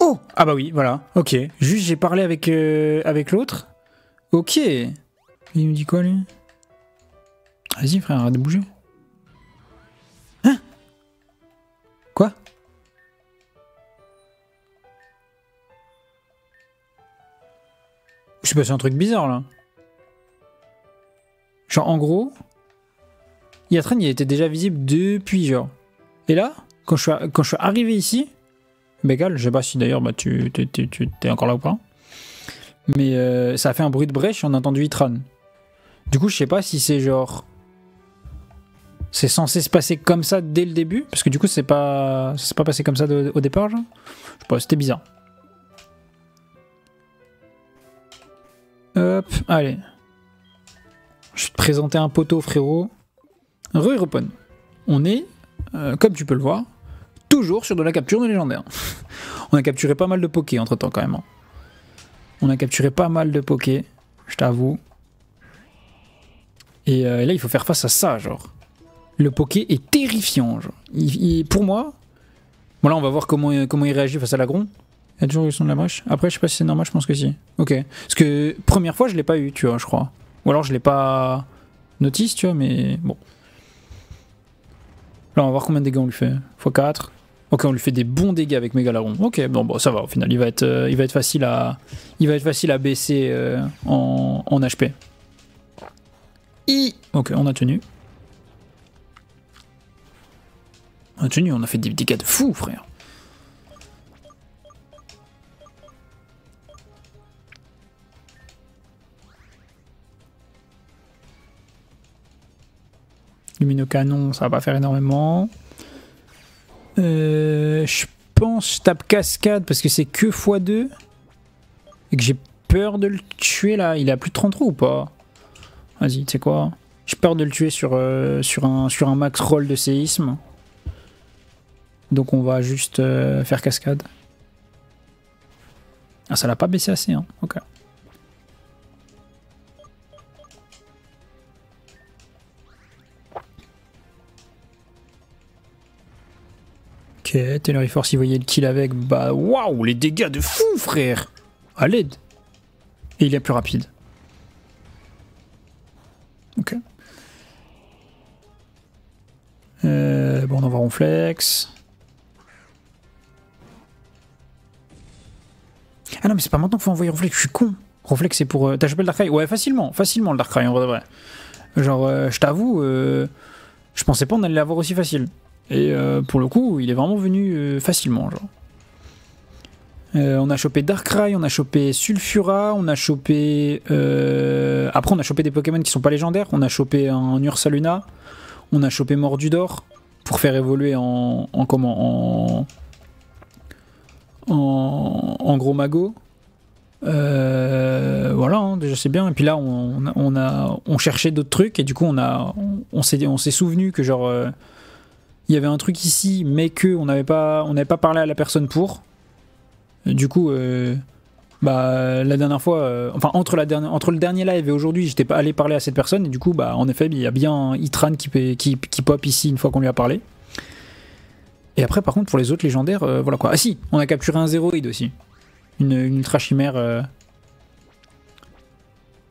Oh! Ah bah oui, voilà, ok. Juste j'ai parlé avec l'autre. Ok. Il me dit quoi lui? Vas-y frère, arrête de bouger. Hein? Quoi? Je sais pas, c'est un truc bizarre là. Genre en gros, Yatran il était déjà visible depuis genre. Et là, quand je suis arrivé ici, Bégal, je sais pas si d'ailleurs bah, tu t'es encore là ou pas. Mais ça a fait un bruit de brèche, on a entendu Yatran. Du coup, je sais pas si c'est genre. C'est censé se passer comme ça dès le début, parce que du coup, ça s'est pas passé comme ça au départ, genre. Je sais pas, c'était bizarre. Hop, allez. Je vais te présenter un poteau, frérot. Re-repon. On est, comme tu peux le voir, toujours sur de la capture de légendaire. On a capturé pas mal de pokés entre temps, quand même. On a capturé pas mal de pokés, je t'avoue. Et là, il faut faire face à ça, genre. Le poké est terrifiant, genre. Pour moi, bon là, on va voir comment il réagit face à l'agron. Il y a toujours eu le son de la brèche. Après, je sais pas si c'est normal, je pense que si. Ok. Parce que première fois, je l'ai pas eu, tu vois, je crois. Ou alors, je l'ai pas notice, tu vois, mais bon. Là, on va voir combien de dégâts on lui fait. x4. Ok, on lui fait des bons dégâts avec Mégalaron. Ok, bon, ça va, au final, il va être facile à baisser en HP. Ok, on a tenu. On a tenu, on a fait des dégâts de fou, frère. Luminocanon, ça va pas faire énormément. Je pense je tape cascade parce que c'est que x2. Et que j'ai peur de le tuer là. Il est à plus de 33 ou pas? Vas-y, tu sais quoi? J'ai peur de le tuer sur un max roll de séisme. Donc on va juste faire cascade. Ah, ça l'a pas baissé assez, hein. Ok. Ok, Taylor Force, il voyait le kill avec. Bah, waouh, les dégâts de fou, frère! À l'aide! Et il est plus rapide. Ok. Bon, on va Ronflex. Ah non, mais c'est pas maintenant qu'il faut envoyer Ronflex, je suis con. Ronflex, c'est pour. T'as chopé le Darkrai? Ouais, facilement le Darkrai, en vrai de vrai. Genre, je t'avoue, je pensais pas on allait l'avoir aussi facile. Et pour le coup, il est vraiment venu facilement, genre. On a chopé Darkrai, on a chopé Sulfura, on a chopé... Après, on a chopé des Pokémon qui sont pas légendaires. On a chopé un Ursaluna, on a chopé Mordudor pour faire évoluer en gros mago. Voilà, hein, déjà c'est bien. Et puis là, on cherchait d'autres trucs et du coup, on s'est souvenu que genre il y avait un truc ici, mais que on n'avait pas parlé à la personne pour. Du coup, bah la dernière fois, enfin entre le dernier live et aujourd'hui, j'étais pas allé parler à cette personne et du coup, bah en effet, il y a bien Yatran qui pop ici une fois qu'on lui a parlé. Et après, par contre, pour les autres légendaires, voilà quoi. Ah si, on a capturé un zéroïde aussi. Une ultra chimère.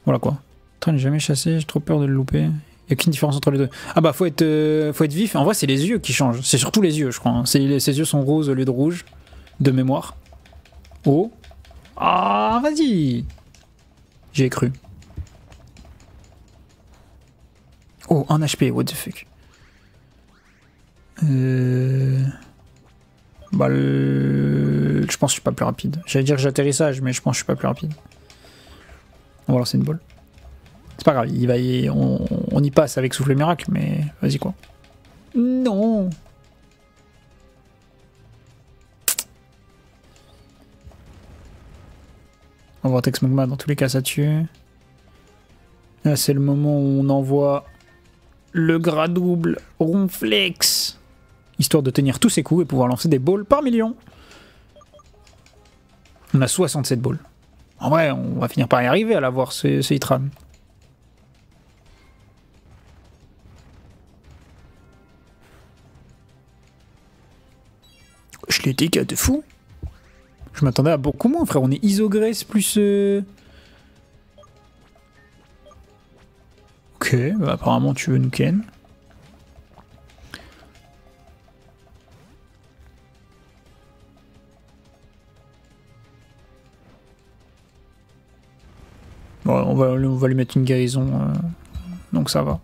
Voilà quoi. Putain, j'ai jamais chassé, j'ai trop peur de le louper. Il y a qu'une différence entre les deux. Ah bah faut être vif. En vrai, c'est les yeux qui changent. C'est surtout les yeux, je crois. Hein. Ses yeux sont roses au lieu de rouge, de mémoire. Oh. Ah, vas-y. J'y ai cru. Oh, 1 HP, what the fuck. Bah, je pense que je suis pas plus rapide. J'allais dire j'atterrissage, mais je pense que je suis pas plus rapide. On va lancer une balle. C'est pas grave, on y passe avec souffle miracle, mais vas-y quoi. Non. On va Vortex Magma, dans tous les cas ça tue. Là c'est le moment où on envoie le gras double Ronflex. Histoire de tenir tous ses coups et pouvoir lancer des balls par million. On a 67 balls. En vrai, on va finir par y arriver à l'avoir, ce Yatran. Je l'ai dégâts de fou. Je m'attendais à beaucoup moins, frère. On est Isogresse plus... Ok, bah apparemment tu veux nous ken. Bon, on va lui mettre une guérison, donc ça va.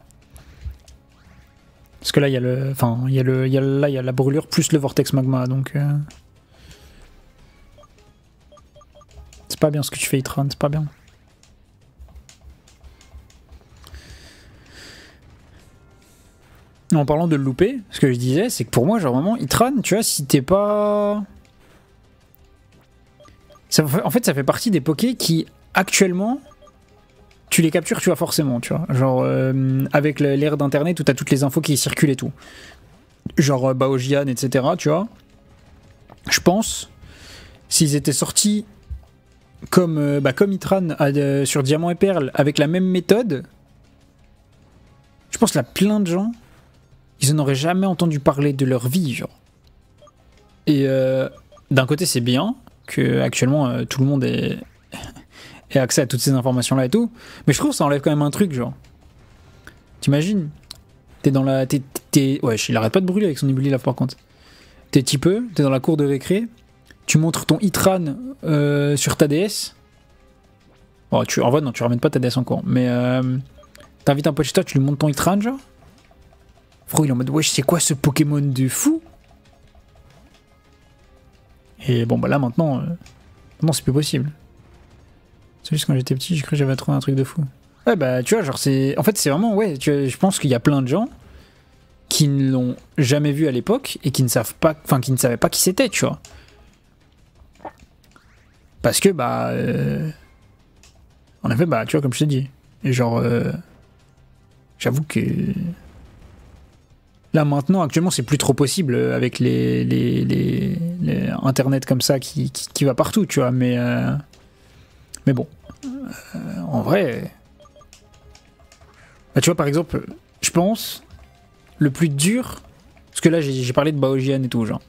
Parce que là, il y a le... Enfin, il y a la brûlure plus le vortex magma, donc... C'est pas bien ce que tu fais, Itran, c'est pas bien. En parlant de le louper, ce que je disais, c'est que pour moi, genre vraiment, Itran, tu vois, si t'es pas... En fait, ça fait partie des pokés qui, actuellement, tu les captures, tu vois, forcément, tu vois. Genre, avec l'ère d'Internet où t'as toutes les infos qui circulent et tout. Genre Baojian, etc., tu vois. Je pense, s'ils étaient sortis comme Itran sur Diamant et Perle, avec la même méthode, je pense qu'il y a plein de gens, ils n'en auraient jamais entendu parler de leur vie, genre. Et d'un côté, c'est bien que actuellement tout le monde ait accès à toutes ces informations-là et tout, mais je trouve que ça enlève quand même un truc, genre. T'imagines, t'es dans la... Ouais, il arrête pas de brûler avec son éboulis là, par contre. T'es t'es dans la cour de récré, tu montres ton Itran sur ta DS. Bon, en vrai, non, tu ramènes pas ta DS en cours, mais t'invites un pote chez toi, tu lui montres ton Itran, genre. Frérot, il est en mode, wesh, c'est quoi ce Pokémon de fou? Et bon, bah là, maintenant, c'est plus possible. C'est juste quand j'étais petit, j'ai cru que j'avais trouvé un truc de fou. Ouais, bah, tu vois, genre, c'est... En fait, c'est vraiment, ouais, je pense qu'il y a plein de gens qui ne l'ont jamais vu à l'époque et qui ne savent pas... Enfin, qui ne savaient pas qui c'était, tu vois. Parce que, bah... En effet, bah, tu vois, comme je t'ai dit. Et genre... J'avoue que... Là, maintenant, actuellement, c'est plus trop possible avec les Internet comme ça qui va partout, tu vois. Mais bon, en vrai... Bah, tu vois, par exemple, je pense, le plus dur... Parce que là, j'ai parlé de Baojian et tout, genre.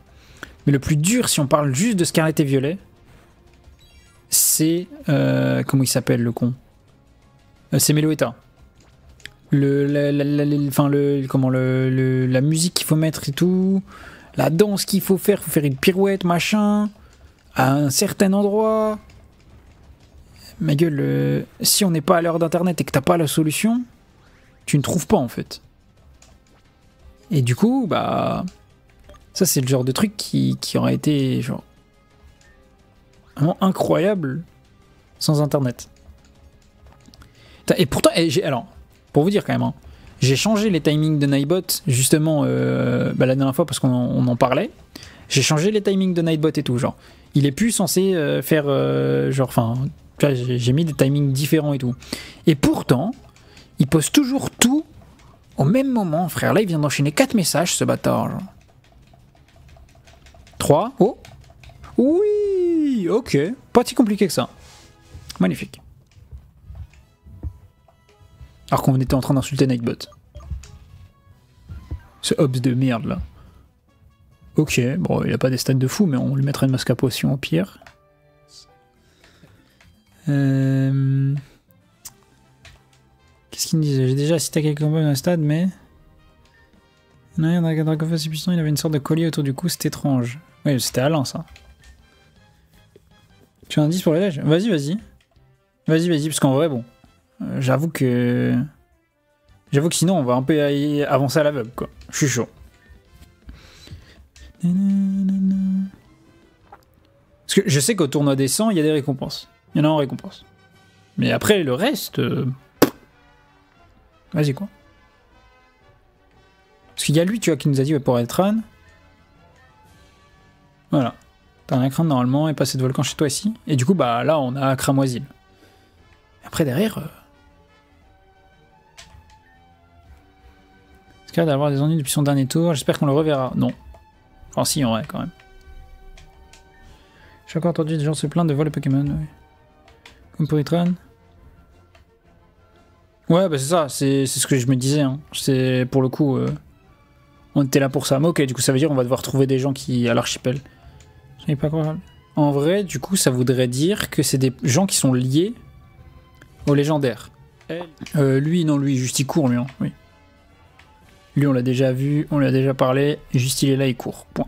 Mais le plus dur, si on parle juste de Scarlet et Violet, c'est... comment il s'appelle, le con c'est Meloetta. La musique qu'il faut mettre et tout, la danse qu'il faut faire une pirouette, machin, à un certain endroit. Ma gueule, si on n'est pas à l'heure d'internet et que t'as pas la solution, tu ne trouves pas en fait. Et du coup, bah, ça c'est le genre de truc qui aurait été genre vraiment incroyable sans internet. Et pourtant, alors. Pour vous dire quand même, hein, j'ai changé les timings de Nightbot justement la dernière fois parce qu'on en parlait. J'ai changé les timings de Nightbot et tout, genre. Il est plus censé faire genre, enfin, j'ai mis des timings différents et tout. Et pourtant, il poste toujours tout au même moment, frère. Là, il vient d'enchaîner 4 messages, ce bâtard. Genre. 3. Oh. Oui, ok. Pas si compliqué que ça. Magnifique. Alors qu'on était en train d'insulter Nightbot. Ce Hobbs de merde là. Ok, bon, il a pas des stats de fou, mais on lui mettra une masque à potion au pire. Qu'est-ce qu'il me disait? J'ai déjà assisté à quelques combats dans le stade, mais... Non, dans Dragonfest si puissant, il avait une sorte de collier autour du cou, c'était étrange. Oui, c'était Alain ça. Tu as un indice pour les lèges? Vas-y, vas-y. Vas-y, parce qu'en vrai, bon... J'avoue que sinon on va un peu avancer à l'aveugle quoi. Je suis chaud. Parce que je sais qu'au tournoi des 100 il y a des récompenses. Il y en a en récompense. Mais après le reste... Vas-y quoi. Parce qu'il y a lui tu vois qui nous a dit pour être Itran. Voilà. T'as un crâne normalement et passer de volcan chez toi ici. Et du coup bah là on a Cramoisil. Après derrière... d'avoir des ennuis depuis son dernier tour, j'espère qu'on le reverra. Non. Enfin si, en vrai, quand même. J'ai encore entendu des gens se plaindre de voir les Pokémon, ouais. Comme pour Itran. Ouais, bah c'est ça, c'est ce que je me disais, hein. C'est, pour le coup, on était là pour ça. Mais ok, du coup ça veut dire qu'on va devoir trouver des gens qui, à l'archipel. Je savais pas quoi. En vrai, du coup, ça voudrait dire que c'est des gens qui sont liés au légendaire. Lui, non, lui, juste il court, lui. Hein, oui. Lui, on l'a déjà vu, on lui a déjà parlé. Juste il est là, il court. Point.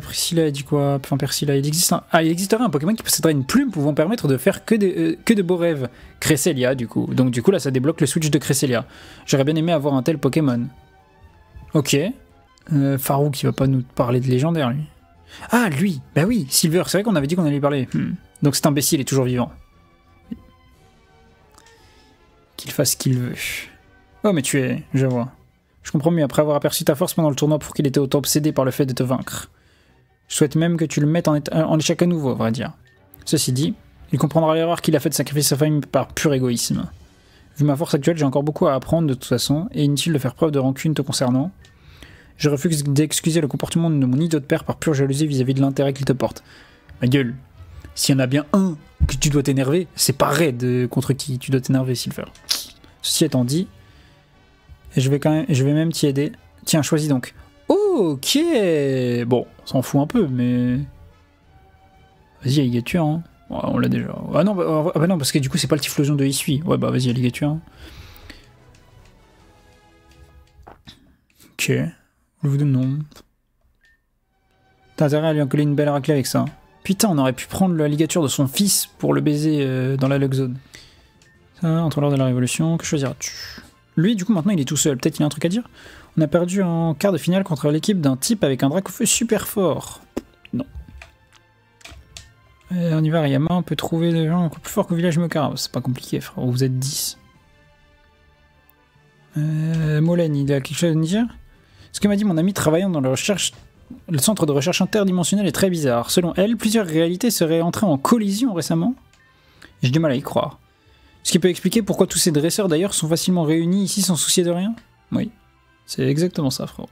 Priscilla, il dit quoi? Enfin, Persilla, il existerait un Pokémon qui posséderait une plume pouvant permettre de faire que de beaux rêves. Cresselia, du coup. Donc, du coup, là, ça débloque le switch de Cresselia. J'aurais bien aimé avoir un tel Pokémon. Ok. Farouk, il va pas nous parler de légendaire, lui. Ah, lui! Bah oui, Silver, c'est vrai qu'on avait dit qu'on allait lui parler. Donc, cet imbécile est toujours vivant. Qu'il fasse ce qu'il veut. Oh, mais tu es, je vois. Je comprends mieux après avoir aperçu ta force pendant le tournoi pour qu'il était autant obsédé par le fait de te vaincre. Je souhaite même que tu le mettes en échec à nouveau, à vrai dire. Ceci dit, il comprendra l'erreur qu'il a fait de sacrifier sa famille par pur égoïsme. Vu ma force actuelle, j'ai encore beaucoup à apprendre de toute façon, et inutile de faire preuve de rancune te concernant. Je refuse d'excuser le comportement de mon idiot de père par pure jalousie vis-à-vis de l'intérêt qu'il te porte. Ma gueule, s'il y en a bien un que tu dois t'énerver, c'est pas Red contre qui tu dois t'énerver, Silver. Ceci étant dit, je vais même t'y aider. Tiens, choisis donc. Ok. Bon, on s'en fout un peu, mais... Vas-y, Alligator, hein. Ouais, on l'a déjà. Ah non, bah non, parce que du coup, c'est pas le Typhlosion de Issui. Ouais, bah vas-y, Alligator. Hein. Ok. Je vous donne non. T'as intérêt à lui en coller une belle raclée avec ça. Putain, on aurait pu prendre l'alligator de son fils pour le baiser dans la Lug Zone. Ça, entre l'heure de la Révolution, que choisiras-tu? Lui, du coup, maintenant, il est tout seul. Peut-être qu'il a un truc à dire. On a perdu en quart de finale contre l'équipe d'un type avec un Dracofeu super fort. Non. En hiver, Yama, on peut trouver des gens encore plus forts qu'au village Mokara. C'est pas compliqué, frère. Vous êtes 10. Molène, il a quelque chose à nous dire? Ce que m'a dit mon ami travaillant dans le centre de recherche interdimensionnel est très bizarre. Selon elle, plusieurs réalités seraient entrées en collision récemment. J'ai du mal à y croire. Ce qui peut expliquer pourquoi tous ces dresseurs d'ailleurs sont facilement réunis ici sans soucier de rien. Oui, c'est exactement ça, frère.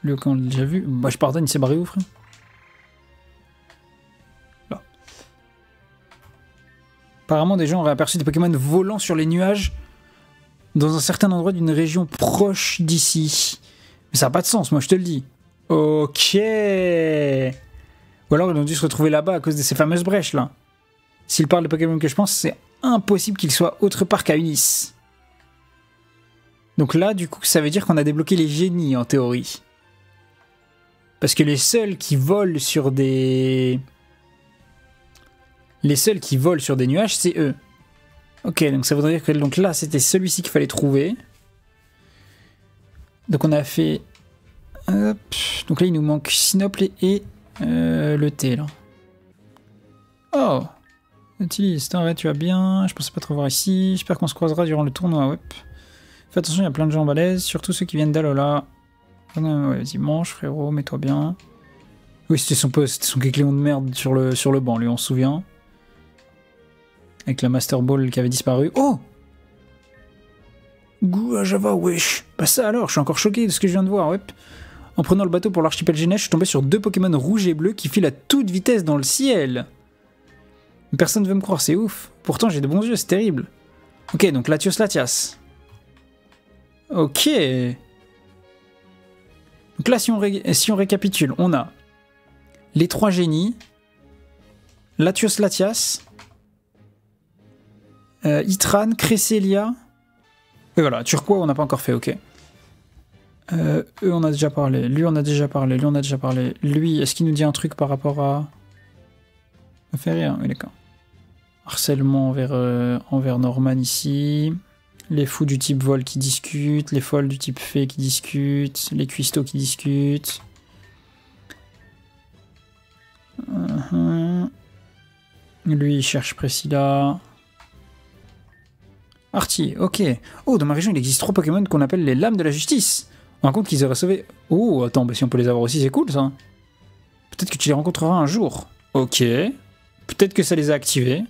Lui, quand on l'a déjà vu, bah je pardonne, il s'est barré où, frère? Là. Apparemment, des gens auraient aperçu des Pokémon volant sur les nuages dans un certain endroit d'une région proche d'ici. Mais ça n'a pas de sens, moi je te le dis. Ok. Ou alors ils ont dû se retrouver là-bas à cause de ces fameuses brèches là. S'il parle de Pokémon que je pense, c'est impossible qu'il soit autre part qu'à Unis. Donc là, du coup, ça veut dire qu'on a débloqué les génies en théorie. Parce que les seuls qui volent sur des... nuages, c'est eux. Ok, donc ça voudrait dire que donc là, c'était celui-ci qu'il fallait trouver. Donc on a fait... Hop. Donc là, il nous manque Sinople et le T, là. Oh, utilise, arrête, tu vas bien. Je pensais pas te revoir ici. J'espère qu'on se croisera durant le tournoi, ouais. Fais attention, il y a plein de gens balèzes, surtout ceux qui viennent d'Alola. Ouais, vas-y, mange, frérot, mets-toi bien. Oui, c'était son Kecleon de merde sur le banc, lui, on se souvient. Avec la Master Ball qui avait disparu. Oh! Goût Java, wesh. Bah ça alors, je suis encore choqué de ce que je viens de voir, ouais. En prenant le bateau pour l'archipel Genet, je suis tombé sur 2 Pokémon rouges et bleus qui filent à toute vitesse dans le ciel. Personne ne veut me croire, c'est ouf. Pourtant, j'ai de bons yeux, c'est terrible. Ok, donc Latios Latias. Ok. Donc là, si on récapitule, on a les 3 génies, Latios Latias, Itran, Cresselia. Et voilà, Turquoise, on n'a pas encore fait, ok. Eux, on a déjà parlé. Lui, on a déjà parlé. Lui, on a déjà parlé. Lui, est-ce qu'il nous dit un truc par rapport à... Ça fait rien, oui, d'accord. Harcèlement envers Norman ici. Les fous du type vol qui discutent. Les folles du type fée qui discutent. Les cuistots qui discutent. Lui, il cherche Priscilla. Artie, ok. Oh, dans ma région, il existe 3 Pokémon qu'on appelle les lames de la justice. On raconte qu'ils auraient sauvé... Oh, attends, bah si on peut les avoir aussi, c'est cool, ça. Peut-être que tu les rencontreras un jour. Ok. Peut-être que ça les a activés.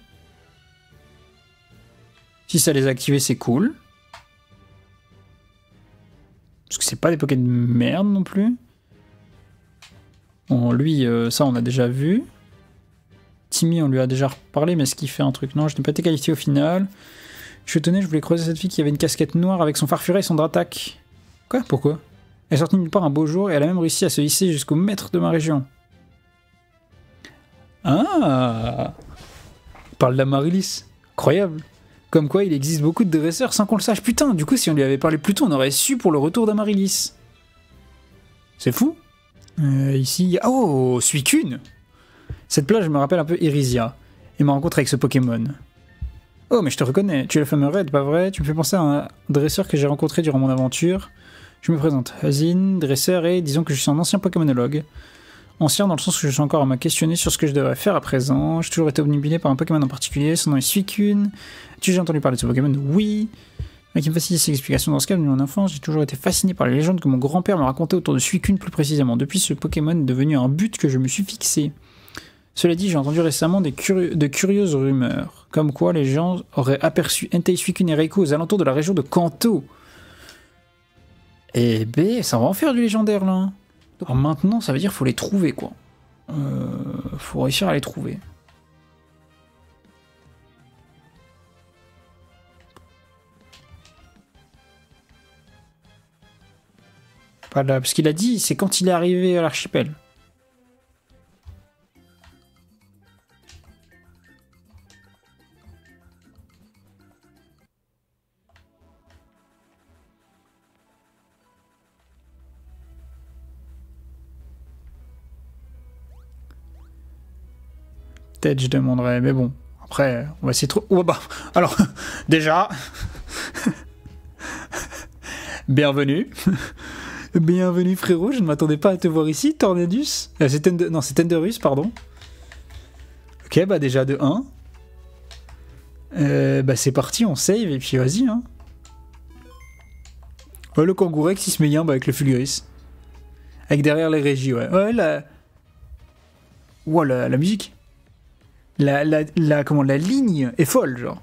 Si ça les a activés, c'est cool. Parce que c'est pas des Pokémon de merde, non plus. Bon, lui, ça, on a déjà vu. Timmy, on lui a déjà reparlé, mais est-ce qu'il fait un truc? Non, je n'ai pas été qualifié au final. Je suis étonné, je voulais creuser cette fille qui avait une casquette noire avec son farfuret et son dratak. Quoi? Pourquoi? Elle est sortie nulle part un beau jour et elle a même réussi à se hisser jusqu'au maître de ma région. Ah, il parle d'Amaryllis. Incroyable. Comme quoi, il existe beaucoup de dresseurs sans qu'on le sache. Putain, du coup, si on lui avait parlé plus tôt, on aurait su pour le retour d'Amaryllis. C'est fou. Ici, oh, Suicune. Cette plage me rappelle un peu Irisia et ma rencontre avec ce Pokémon. Oh, mais je te reconnais, tu es le fameux Red, pas vrai? Tu me fais penser à un dresseur que j'ai rencontré durant mon aventure. Je me présente, Hazin, dresseur, et disons que je suis un ancien Pokémonologue. Ancien dans le sens que je suis encore à me questionner sur ce que je devrais faire à présent. J'ai toujours été obnubilé par un Pokémon en particulier, son nom est Suicune. As-tu déjà entendu parler de ce Pokémon? Oui. Mais qui me facilite ces explications dans ce cas, de mon enfance, j'ai toujours été fasciné par les légendes que mon grand-père me racontait autour de Suicune plus précisément. Depuis, ce Pokémon est devenu un but que je me suis fixé. Cela dit, j'ai entendu récemment de curieuses rumeurs, comme quoi les gens auraient aperçu Entei, Suicune et Raikou aux alentours de la région de Kanto. Eh ben, ça va en faire du légendaire là. Alors maintenant, ça veut dire qu'il faut les trouver quoi. Faut réussir à les trouver. Pas là, parce qu'il a dit, c'est quand il est arrivé à l'archipel. Peut-être je demanderais, mais bon. Après, on va essayer de... Oh bah, alors, déjà... Bienvenue. Bienvenue frérot, je ne m'attendais pas à te voir ici, Tornadus. Non, c'est Tenderus, pardon. Ok, bah déjà de 1. Bah c'est parti, on save et puis vas-y. Hein. Ouais, le Kangourex, il se met bien avec le Fulguris. Avec derrière les régies, ouais. Ouais, la... Ouah, la musique. La ligne est folle, genre.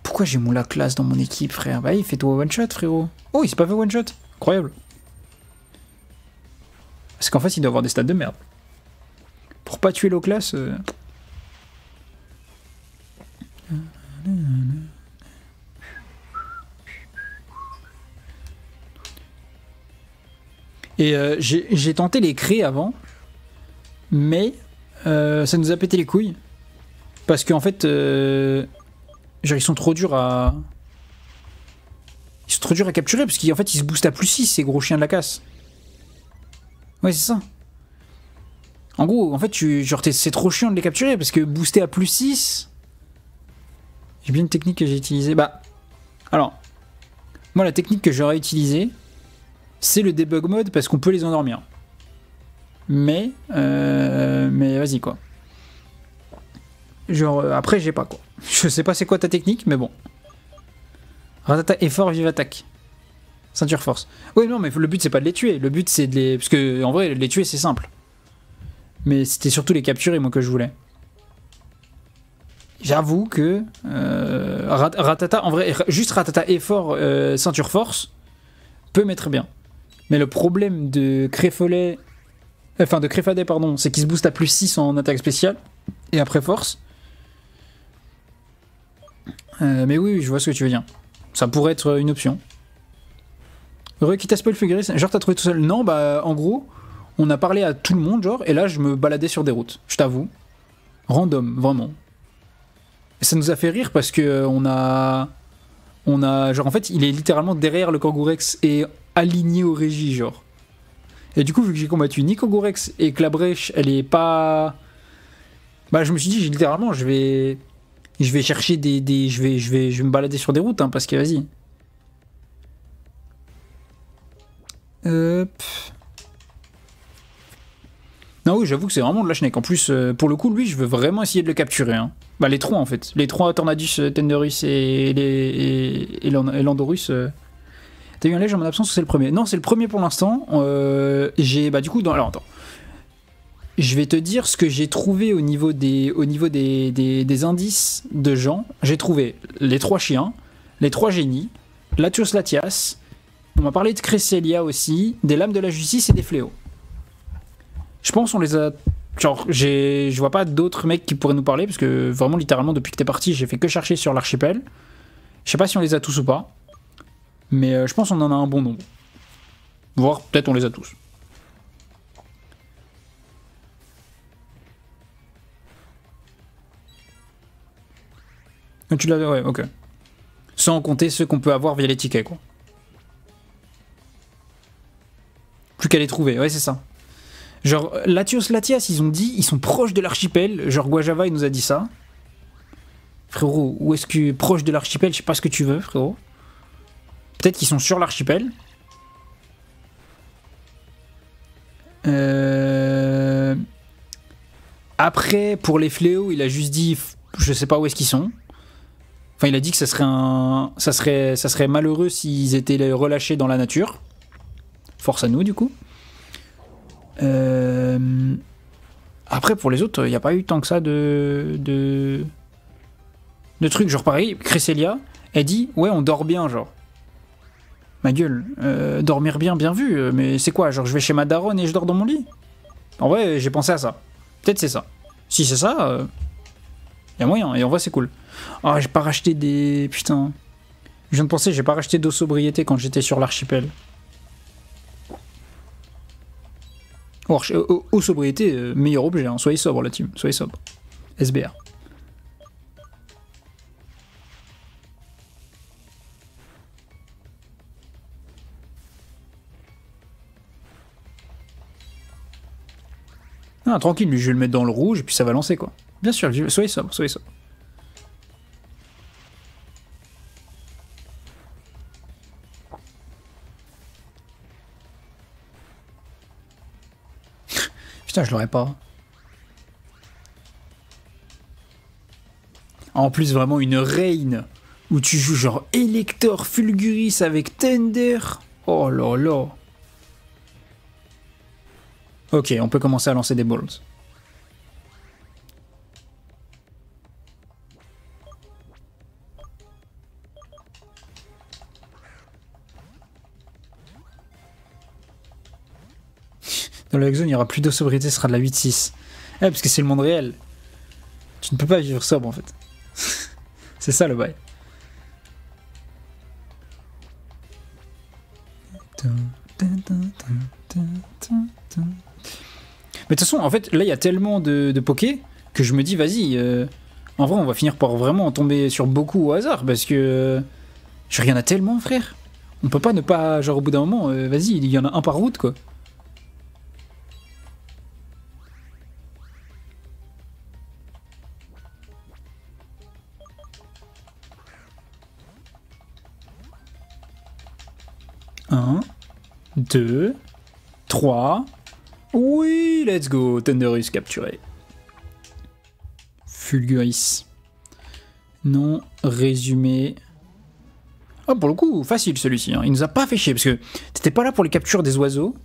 Pourquoi j'ai mon la classe dans mon équipe, frère? Bah, il fait toi one shot, frérot. Oh, il s'est pas fait one shot. Incroyable. Parce qu'en fait, il doit avoir des stats de merde. Pour pas tuer l'eau classe. Et j'ai tenté les créer avant, mais ça nous a pété les couilles. Parce qu'en fait, genre ils sont trop durs à... Ils sont trop durs à capturer, parce qu'en fait ils se boostent à +6, ces gros chiens de la casse. Ouais, c'est ça. En gros, en fait, c'est trop chiant de les capturer, parce que booster à +6... J'ai bien une technique que j'ai utilisée. Bah, alors, moi la technique que j'aurais utilisée, c'est le debug mode, parce qu'on peut les endormir. Mais vas-y quoi. Genre, après j'ai pas quoi. Je sais pas c'est quoi ta technique, mais bon. Ratata, effort, vive attaque. Ceinture force. Oui, non, mais le but c'est pas de les tuer. Le but c'est de les... Parce que en vrai, les tuer c'est simple. Mais c'était surtout les capturer, moi, que je voulais. J'avoue que... Ratata, en vrai, juste Ratata, effort, ceinture force, peut m'être bien. Mais le problème de Créfolet... Enfin, de Créfadet, pardon, c'est qu'il se booste à +6 en attaque spéciale. Et après force. Mais oui, je vois ce que tu veux dire. Ça pourrait être une option. Qui t'a spoil Fulguris, genre t'as trouvé tout seul? Non, bah en gros, on a parlé à tout le monde, genre, et là je me baladais sur des routes, je t'avoue. Random, vraiment. Et ça nous a fait rire parce que on a... Genre en fait, il est littéralement derrière le Kangourex et aligné aux régies, genre. Et du coup, vu que j'ai combattu ni Kangourex et que la brèche, elle est pas... Bah je me suis dit, littéralement, je vais chercher je vais me balader sur des routes, hein, parce que vas-y. Non, oui, j'avoue que c'est vraiment de la schneck. En plus, pour le coup, lui, je veux vraiment essayer de le capturer. Hein. Bah, les trois, en fait. Les trois, Tornadus, Tenderus et Landorus. T'as eu un lège en mon absence ou c'est le premier? Non, c'est le premier pour l'instant. J'ai... Bah, du coup, alors, attends. Je vais te dire ce que j'ai trouvé au niveau des indices de gens. J'ai trouvé les trois chiens, les trois génies, Latios Latias, on m'a parlé de Cresselia aussi, des lames de la justice et des fléaux. Je pense on les a... Genre, je vois pas d'autres mecs qui pourraient nous parler, parce que vraiment, littéralement, depuis que t'es parti, j'ai fait que chercher sur l'archipel. Je sais pas si on les a tous ou pas. Mais je pense qu'on en a un bon nombre. Voire peut-être on les a tous. Tu l'avais, ouais, ok. Sans compter ceux qu'on peut avoir via les tickets, quoi. Plus qu'à les trouver, ouais, c'est ça. Genre, Latios Latias, ils ont dit, ils sont proches de l'archipel. Genre, Guajava, il nous a dit ça. Frérot, où est-ce que proche de l'archipel, je sais pas ce que tu veux, frérot. Peut-être qu'ils sont sur l'archipel. Après, pour les fléaux, il a juste dit, je sais pas où est-ce qu'ils sont. Enfin, il a dit que ça serait malheureux s'ils étaient relâchés dans la nature. Force à nous, du coup. Après, pour les autres, il n'y a pas eu tant que ça de trucs. Genre, pareil, Cresselia, elle dit, ouais, on dort bien, genre. Ma gueule, dormir bien, bien vu, mais c'est quoi? Genre, je vais chez ma daronne et je dors dans mon lit? En vrai, j'ai pensé à ça. Peut-être c'est ça. Si c'est ça, y a moyen, et en vrai, c'est cool. Ah, j'ai pas racheté des... Putain. Je viens de penser, j'ai pas racheté d'eau sobriété quand j'étais sur l'archipel. Eau sobriété, meilleur objet, hein. Soyez sobre, la team, soyez sobre. SBR. Ah, tranquille, lui, je vais le mettre dans le rouge et puis ça va lancer, quoi. Bien sûr, soyez sobre, soyez sobre. Putain, je l'aurais pas. En plus, vraiment une reine où tu joues genre Elector Fulguris avec Tender. Oh là là. Ok, on peut commencer à lancer des balls. Dans le Hexzone, il n'y aura plus de sobriété, ce sera de la 8-6. Ouais, parce que c'est le monde réel. Tu ne peux pas vivre sobre en fait. C'est ça le bail. Mais de toute façon, en fait, là, il y a tellement de pokés que je me dis, vas-y, en vrai, on va finir par vraiment tomber sur beaucoup au hasard parce que il y en a tellement, frère. On peut pas ne pas, genre, au bout d'un moment, vas-y, il y en a un par route, quoi. Un, deux, trois. Oui, let's go. Thunderus capturé. Fulguris. Non, résumé. Oh, pour le coup, facile celui-ci. Hein. Il nous a pas fait chier parce que t'étais pas là pour les captures des oiseaux.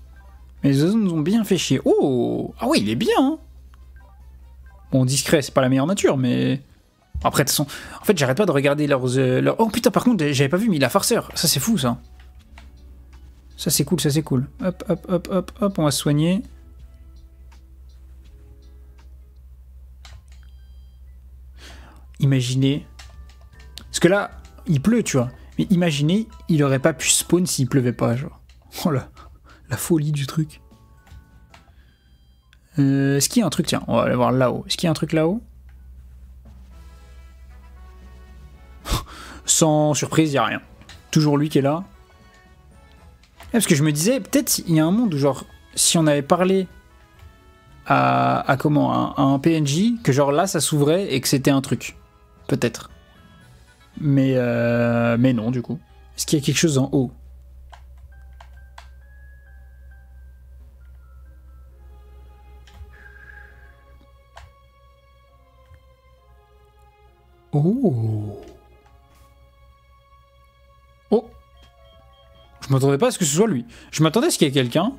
Mais les oiseaux nous ont bien fait chier. Oh, ah oui, il est bien. Hein. Bon, discret, c'est pas la meilleure nature, mais. Après, de toute façon, en fait, j'arrête pas de regarder leurs... Oh putain, par contre, j'avais pas vu, mais il a farceur. Ça, c'est fou, ça. Ça, c'est cool, ça, c'est cool. Hop, hop, hop, hop, hop, on va se soigner. Imaginez. Parce que là, il pleut, tu vois. Mais imaginez, il aurait pas pu spawn s'il pleuvait pas, genre. Oh là, la folie du truc. Est-ce qu'il y a un truc, tiens, on va aller voir là-haut. Est-ce qu'il y a un truc là-haut? Sans surprise, il n'y a rien. Toujours lui qui est là. Parce que je me disais, peut-être il y a un monde où, genre, si on avait parlé à comment, à un PNJ, que genre là, ça s'ouvrait et que c'était un truc. Peut-être. Mais non, du coup. Est-ce qu'il y a quelque chose en haut? Oh. Oh. Je m'attendais pas à ce que ce soit lui. Je m'attendais à ce qu'il y ait quelqu'un,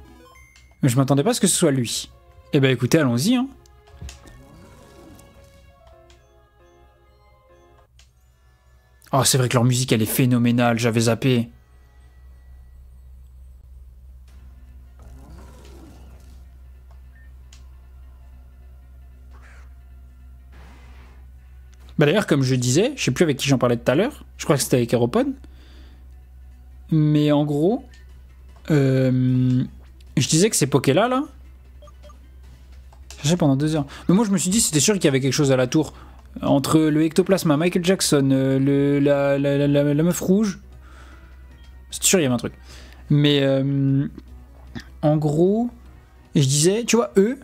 mais je m'attendais pas à ce que ce soit lui. Eh ben écoutez, allons-y. Hein. Oh, c'est vrai que leur musique, elle est phénoménale. J'avais zappé. Bah d'ailleurs, comme je disais, je sais plus avec qui j'en parlais tout à l'heure, je crois que c'était avec Aeropod, mais en gros, je disais que ces Poké-là, là, je cherchais pendant 2 heures. Mais moi, je me suis dit, c'était sûr qu'il y avait quelque chose à la tour. Entre le ectoplasma, Michael Jackson, la meuf rouge, c'est sûr, il y avait un truc. Mais en gros, je disais, tu vois, eux,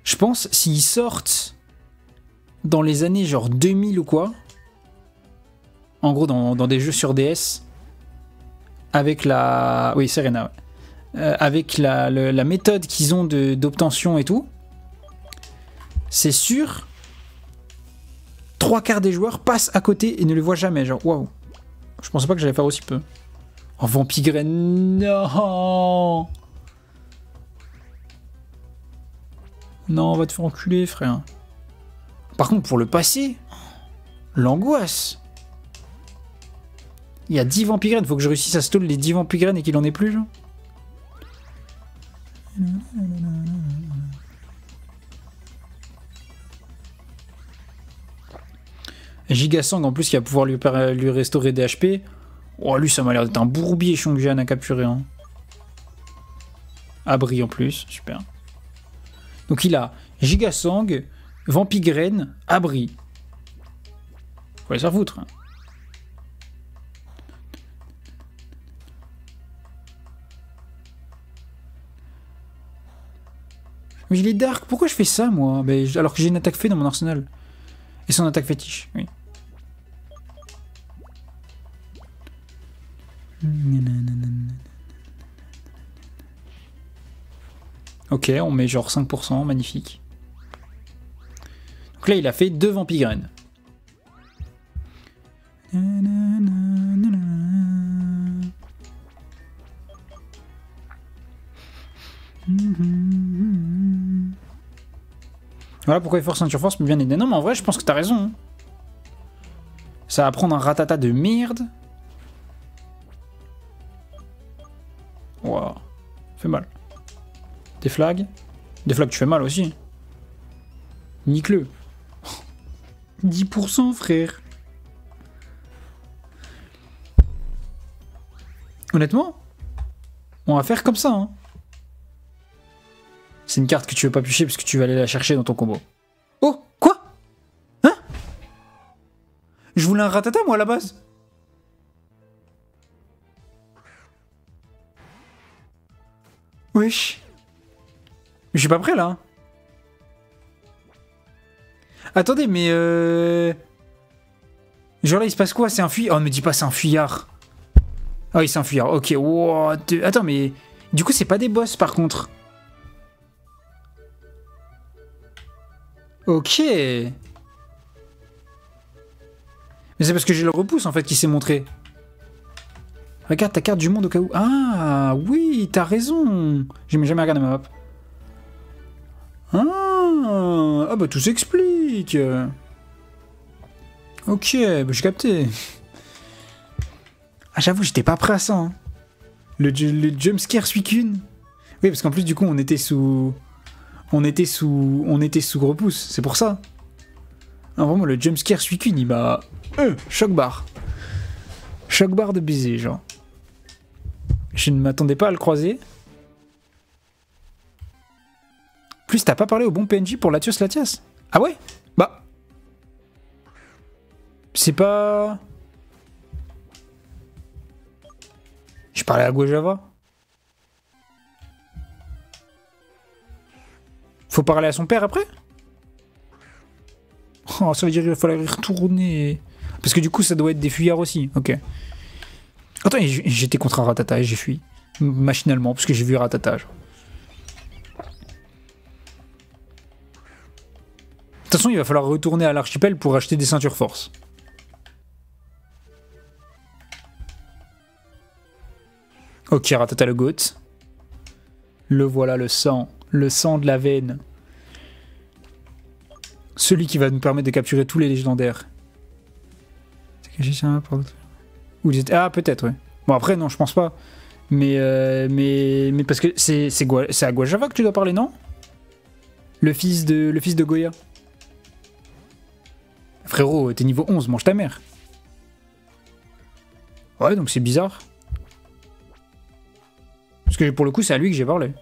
je pense, s'ils sortent dans les années genre 2000 ou quoi, en gros, dans des jeux sur DS, avec la. Oui, Serena, ouais. Avec la méthode qu'ils ont d'obtention et tout, c'est sûr. 3/4 des joueurs passent à côté et ne le voient jamais. Genre, waouh. Je pensais pas que j'allais faire aussi peu. Oh, Vampigraine, non. Non, on va te faire enculer, frère. Par contre, pour le passé, l'angoisse. Il y a 10 Vampigraines. Faut que je réussisse à stall les 10 Vampigraines et qu'il en ait plus, genre. Gigasang en plus qui va pouvoir lui restaurer des HP. Oh, lui ça m'a l'air d'être un bourbier Chongjian à capturer. Hein. Abri en plus, super. Donc il a Gigasang, Vampigraine, Abri. Faut les faire foutre. Hein. Mais il est dark, pourquoi je fais ça moi? Alors que j'ai une attaque fait dans mon arsenal. Et son attaque fétiche, oui. Ok, on met genre 5%, magnifique. Donc là, il a fait 2 Vampigraines. Voilà pourquoi il force ceinture force peut bien aider. Non mais en vrai je pense que t'as raison. Hein. Ça va prendre un ratata de merde. Waouh. Fait mal. Des flags. Des flags tu fais mal aussi. Nique-le. 10% frère. Honnêtement, on va faire comme ça. Hein. C'est une carte que tu veux pas piocher parce que tu vas aller la chercher dans ton combo. Oh, quoi? Hein? Je voulais un ratata moi à la base. Wesh. Je suis pas prêt là. Attendez, mais genre là il se passe quoi? C'est un fuyard. Oh, ne me dis pas c'est un fuyard. Ah oui, c'est un fuyard. Ok, what? Attends, mais du coup c'est pas des boss par contre. Ok. Mais c'est parce que j'ai le repousse en fait qui s'est montré. Regarde ta carte du monde au cas où. Ah oui, t'as raison. J'ai jamais regardé ma map. Ah bah tout s'explique. Ok, bah j'ai capté. Ah j'avoue, j'étais pas prêt à ça. Hein. Le jumpscare Suicune. Oui, parce qu'en plus du coup on était sous... On était sous repousse, c'est pour ça. Non, vraiment, le jumpscare Suicune, il m'a... choc bar. Choc bar de baiser, genre. Je ne m'attendais pas à le croiser. Plus, t'as pas parlé au bon PNJ pour Latios Latias? Ah ouais? Bah... C'est pas... Je parlais à Guajava. Faut parler à son père après? Oh, ça veut dire qu'il va falloir y retourner. Parce que du coup, ça doit être des fuyards aussi. Ok. Attends, j'étais contre un Ratata et j'ai fui. Machinalement, parce que j'ai vu Ratata. De toute façon, il va falloir retourner à l'archipel pour acheter des ceintures force. Ok, Ratata le goat. Le voilà, le sang. Le sang de la veine. Celui qui va nous permettre de capturer tous les légendaires. Ah, peut-être, ouais. Bon, après, non, je pense pas. Mais parce que c'est à Guajava que tu dois parler, non? Le fils de Goya. Frérot, t'es niveau 11, mange ta mère. Ouais, donc c'est bizarre. Parce que pour le coup, c'est à lui que j'ai parlé.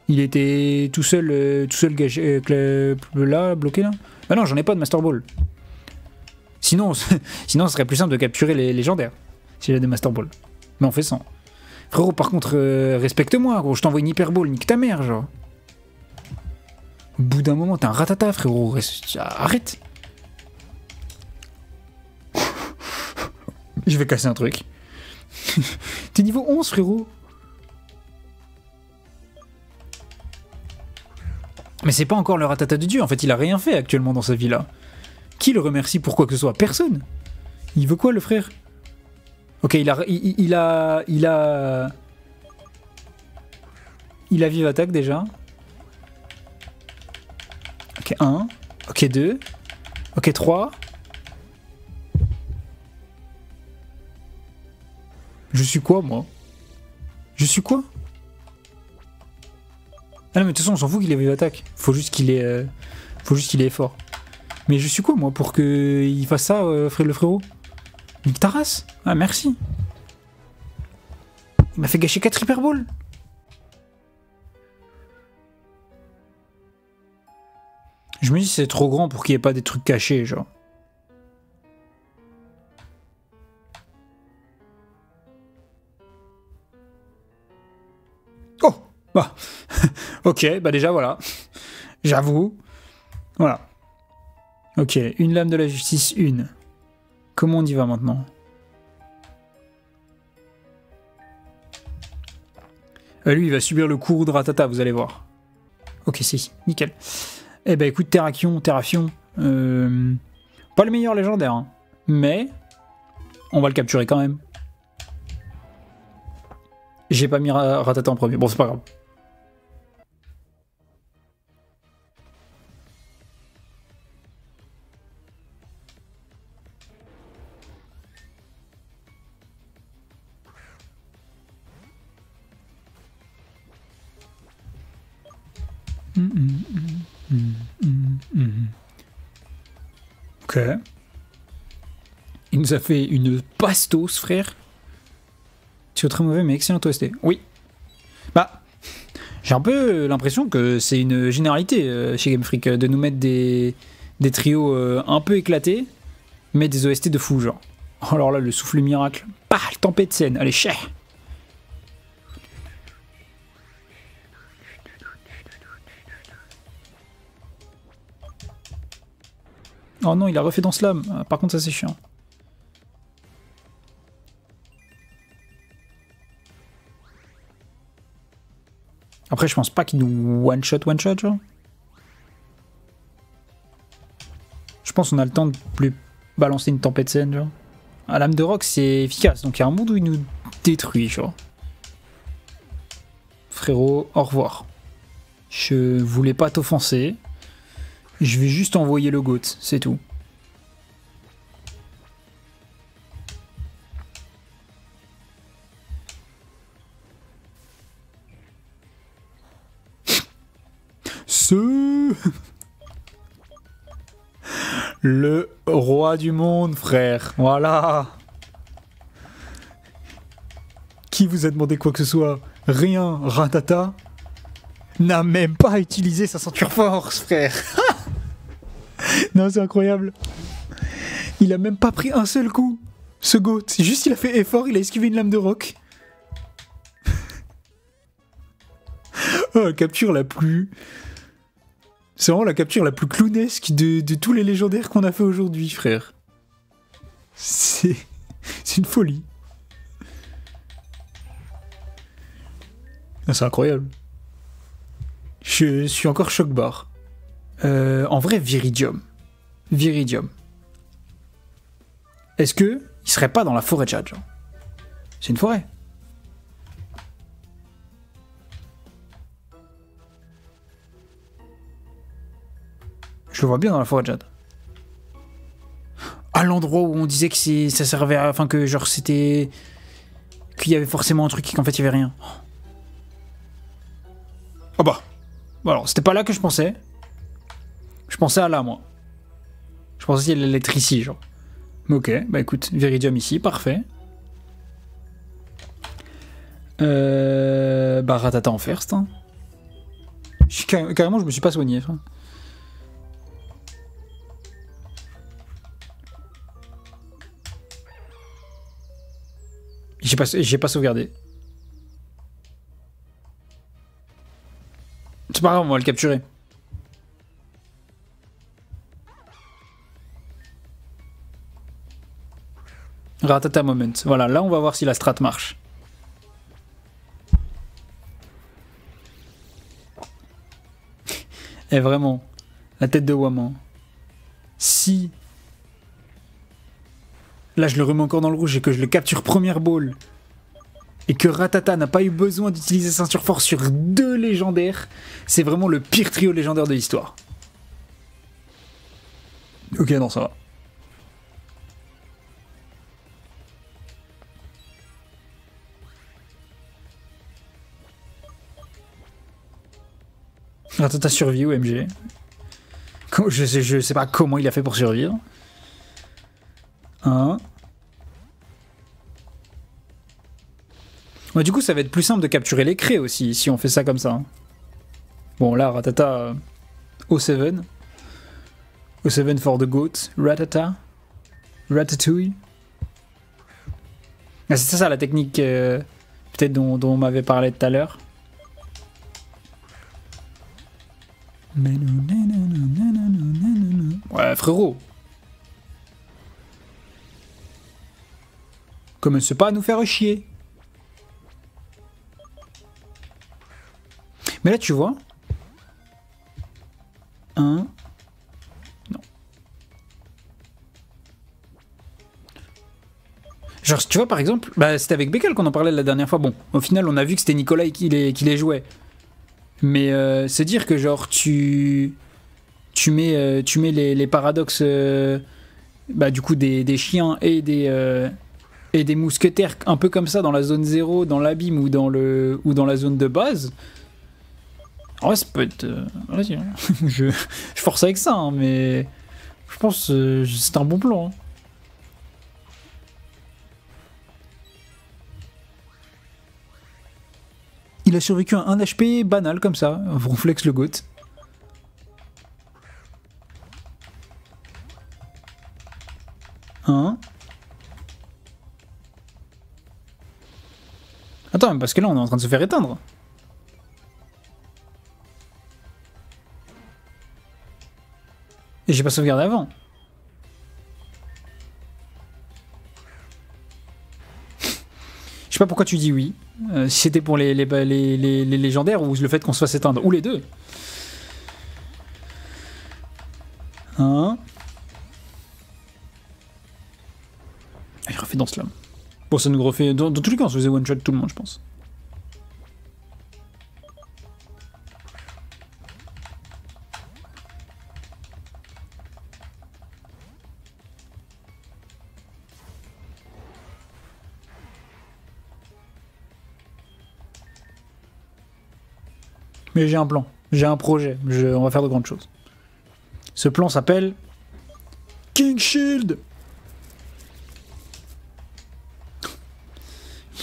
Il était tout seul là, bloqué là. Bah non, j'en ai pas de Master Ball. Sinon, sinon, ce serait plus simple de capturer les légendaires. Si j'ai des Master Ball. Mais on fait sans. Frérot, par contre, respecte-moi, gros. Je t'envoie une Hyper Ball, nique ta mère, genre. Au bout d'un moment, t'es un ratata, frérot. Arrête. Je vais casser un truc. T'es niveau 11, frérot. Mais c'est pas encore le ratata de Dieu. En fait, il a rien fait actuellement dans sa vie là. Qui le remercie pour quoi que ce soit? Personne. Il veut quoi, le frère? Ok, il a vive attaque déjà. Ok, 1. Ok, 2. Ok, 3. Je suis quoi, moi? Je suis quoi? Ah non, mais de toute façon, on s'en fout qu'il ait vive attaque. Faut juste qu'il ait effort. Mais je suis quoi, moi, pour qu'il fasse ça, le frérot? Nique ta race. Ah, merci. Il m'a fait gâcher 4 hyperballs. Je me dis c'est trop grand pour qu'il n'y ait pas des trucs cachés, genre. Oh, bah. Ok, bah déjà, voilà. J'avoue. Voilà. Ok, une lame de la justice, une. Comment on y va maintenant? Lui, il va subir le coup de Ratata, vous allez voir. Ok, si, nickel. Eh ben écoute, Terrafion, pas le meilleur légendaire, hein. Mais on va le capturer quand même. J'ai pas mis Ratata en premier, bon c'est pas grave. Ok. Il nous a fait une pastos, frère. Tu es très mauvais, mais excellent OST. Oui. Bah, j'ai un peu l'impression que c'est une généralité chez Game Freak de nous mettre des trios un peu éclatés, mais des OST de fou, genre. Alors là, le souffle miracle. Bah, le tempête de scène. Allez, cher. Oh non, il a refait dans Slam. Par contre, ça c'est chiant. Après, je pense pas qu'il nous one-shot, genre. Je pense qu'on a le temps de plus balancer une tempête scène, genre. Ah, lame de roc, c'est efficace. Donc il y a un monde où il nous détruit, genre. Frérot, au revoir. Je voulais pas t'offenser. Je vais juste envoyer le GOAT, c'est tout. Le roi du monde, frère. Voilà. Qui vous a demandé quoi que ce soit? Rien. Ratata n'a même pas utilisé sa ceinture force, frère. Non, c'est incroyable. Il a même pas pris un seul coup, ce GOAT. C'est juste il a fait effort, il a esquivé une lame de roc. Oh, la capture la plus... C'est vraiment la capture la plus clownesque de tous les légendaires qu'on a fait aujourd'hui, frère. C'est une folie. Ah, c'est incroyable. Je suis encore choc-barre. En vrai, Viridium. Viridium. Est-ce que il serait pas dans la forêt de Jade, genre? C'est une forêt. Je le vois bien dans la forêt de Jade. À l'endroit où on disait que ça servait à... Enfin, que genre c'était... Qu'il y avait forcément un truc et qu'en fait il y avait rien. Oh bah. Bon, alors, c'était pas là que je pensais. Je pensais à là, moi. Je pensais qu'elle allait être ici, genre. Mais ok, bah écoute, Viridium ici, parfait. Bah Ratata en first. Hein. Carrément, je me suis pas soigné. Enfin. J'ai pas sauvegardé. C'est pas grave, on va le capturer. Ratata moment. Voilà, là on va voir si la strat marche. Et vraiment, la tête de Waman. Si... Là je le remets encore dans le rouge et que je le capture première ball. Et que Ratata n'a pas eu besoin d'utiliser ceinture force sur 2 légendaires. C'est vraiment le pire trio légendaire de l'histoire. Ok, non, ça va. Ratata survie ou MG. Je sais pas comment il a fait pour survivre. Hein. Ouais, du coup, ça va être plus simple de capturer les craies aussi, si on fait ça comme ça. Bon, là, Ratata O7. O7 for the goat. Ratata. Ratatouille. Ah, c'est ça la technique peut-être dont on m'avait parlé tout à l'heure. Ouais, frérot. Commence pas à nous faire chier. Mais là, tu vois. Non. Genre, tu vois, par exemple, bah, c'était avec Beckel qu'on en parlait la dernière fois. Bon, au final, on a vu que c'était Nicolas qui les jouait. Mais c'est dire que, genre, tu mets les paradoxes, bah, du coup, des chiens et des mousquetaires un peu comme ça dans la zone 0, dans l'abîme ou dans la zone de base. Ouais, ça peut être... Vas-y, hein. je force avec ça, hein, mais je pense que c'est un bon plan. Hein. Il a survécu à un HP banal comme ça, Ronflex le GOAT. Hein? Attends, parce que là on est en train de se faire éteindre. Et j'ai pas sauvegardé avant. Je sais pas pourquoi tu dis oui. Si c'était pour les légendaires ou le fait qu'on se fasse éteindre. Ou les deux. Hein? Il refait dans cela. Bon, ça nous refait... Dans tous les cas, on se faisait one-shot tout le monde, je pense. Mais j'ai un plan, j'ai un projet, on va faire de grandes choses. Ce plan s'appelle King Shield.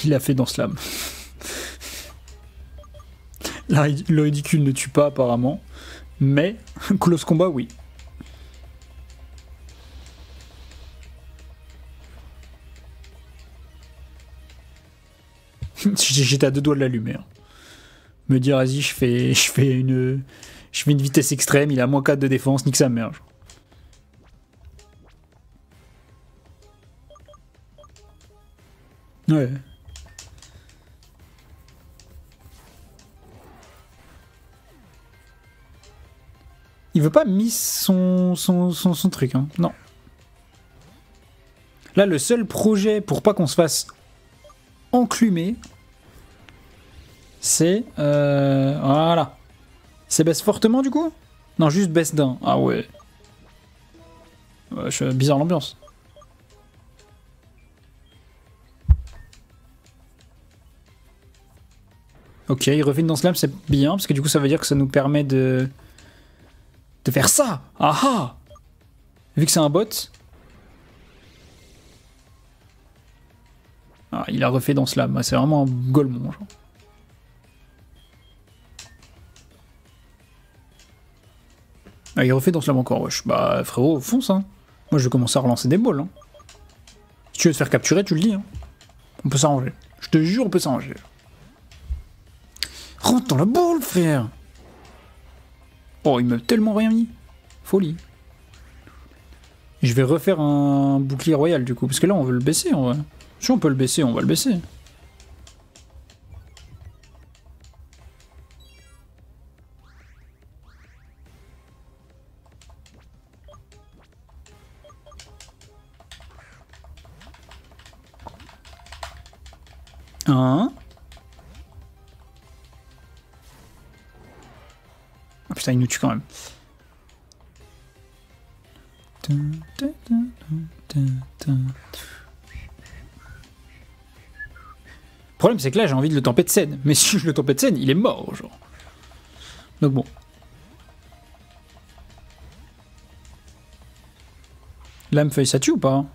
Il a fait dans Slam. Le ridicule ne tue pas apparemment, mais close combat oui. J'étais à 2 doigts de l'allumer. Hein. Me dire vas-y je fais une vitesse extrême, il a moins 4 de défense, nique sa mère. Ouais. Il veut pas miss son truc, hein. Non. Là, le seul projet pour pas qu'on se fasse enclumer, c'est... voilà. C'est baisse fortement, du coup? Non, juste baisse d'un. Ah ouais. Bizarre l'ambiance. Ok, il refait une danse slam, c'est bien, parce que du coup, ça veut dire que ça nous permet de faire ça. Ah ah. Vu que c'est un bot. Ah, il a refait dans slam. Ah, c'est vraiment un golemon, genre. Ah, il refait dans slam encore, wesh. Bah, frérot, fonce, hein. Moi, je vais commencer à relancer des balles, hein. Si tu veux te faire capturer, tu le dis, hein. On peut s'arranger. Je te jure, on peut s'arranger. Rentre dans la boule, frère. Oh, il m'a tellement rien mis. Folie. Je vais refaire un bouclier royal, du coup. Parce que là, on veut le baisser, en vrai. Si on peut le baisser, on va le baisser. Hein? Ah putain, il nous tue quand même. Le problème, c'est que là, j'ai envie de le temper de scène. Mais si je le tempais de scène, il est mort, genre. Donc bon. Lame feuille, ça tue ou pas?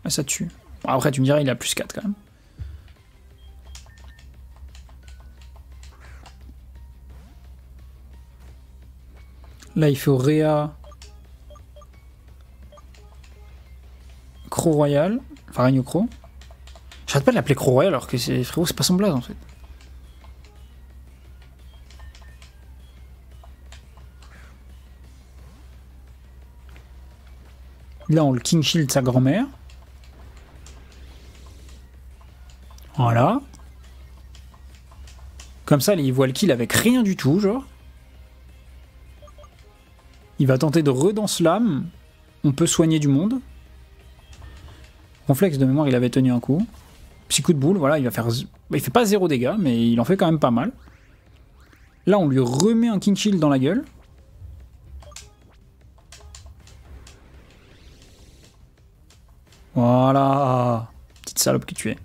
Ah, ça tue. Bon, après, tu me diras, il a plus 4 quand même. Là, il faut Réa. Croc Royal. Enfin, Règne Croc. J'arrête pas de l'appeler Croc Royal alors que c'est. Frérot, c'est pas son blaze en fait. Là, on le King Shield sa grand-mère. Voilà. Comme ça, il voit le kill avec rien du tout, genre. Il va tenter de redance l'âme. On peut soigner du monde. Reflex de mémoire, il avait tenu un coup. Petit coup de boule, voilà, il va faire. Il fait pas 0 dégâts, mais il en fait quand même pas mal. Là, on lui remet un King Shield dans la gueule. Voilà. Petite salope que tu es.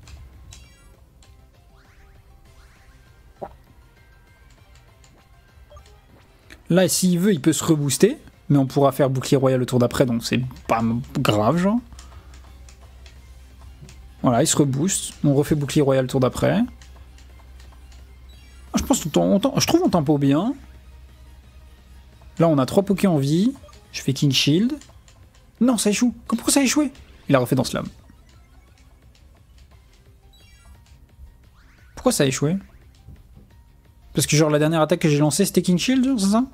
Là, s'il veut, il peut se rebooster. Mais on pourra faire bouclier royal le tour d'après, donc c'est pas grave, genre. Voilà, il se rebooste. On refait bouclier royal le tour d'après. Je pense je trouve on tempo bien. Là, on a 3 pokés en vie. Je fais King Shield. Non, ça échoue. Pourquoi ça a échoué? Il a refait dans Slam. Pourquoi ça a échoué? Parce que genre la dernière attaque que j'ai lancée, c'était King Shield, c'est ça?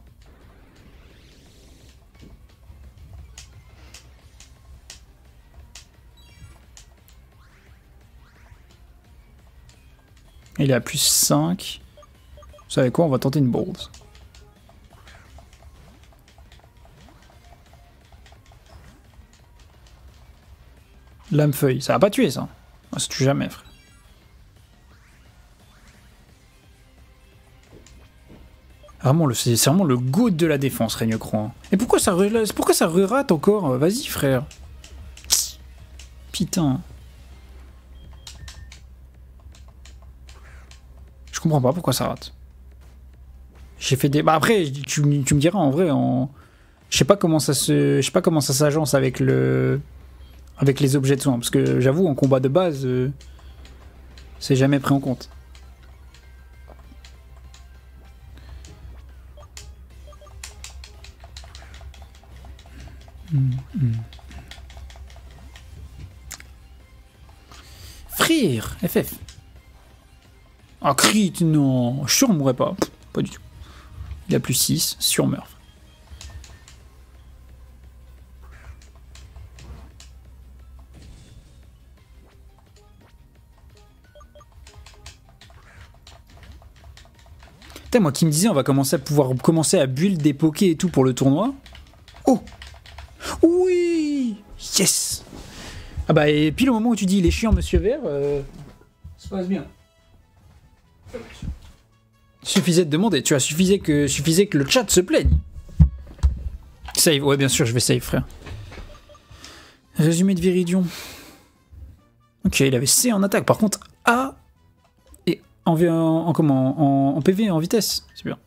Il est à plus 5. Vous savez quoi? On va tenter une bold. Lame feuille. Ça va pas tuer, ça. Ça tue jamais, frère. Vraiment, c'est vraiment le goût de la défense, Règne Croix. Et pourquoi ça re-rate encore? Vas-y, frère. Putain. Je comprends pas pourquoi ça rate. J'ai fait des. Bah après, tu me diras en vrai, je sais pas comment ça s'agence avec les objets de soin, parce que j'avoue, en combat de base, c'est jamais pris en compte. Frère, FF. Ah, crit, non. Je mourrais pas. Pas du tout. Il a plus 6, surmeurt. Putain, moi qui me disais on va commencer à build des pokés et tout pour le tournoi. Oh! Oui! Yes! Ah bah et puis le moment où tu dis il est chiant Monsieur Vert, ça se passe bien. Suffisait de demander, tu vois, suffisait que le chat se plaigne. Save, ouais bien sûr je vais save frère. Résumé de Viridion. Ok, il avait C en attaque, par contre A et en PV et en vitesse, c'est bien.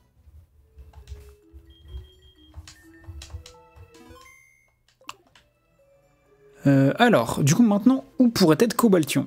Alors, du coup, maintenant, où pourrait être Cobaltion?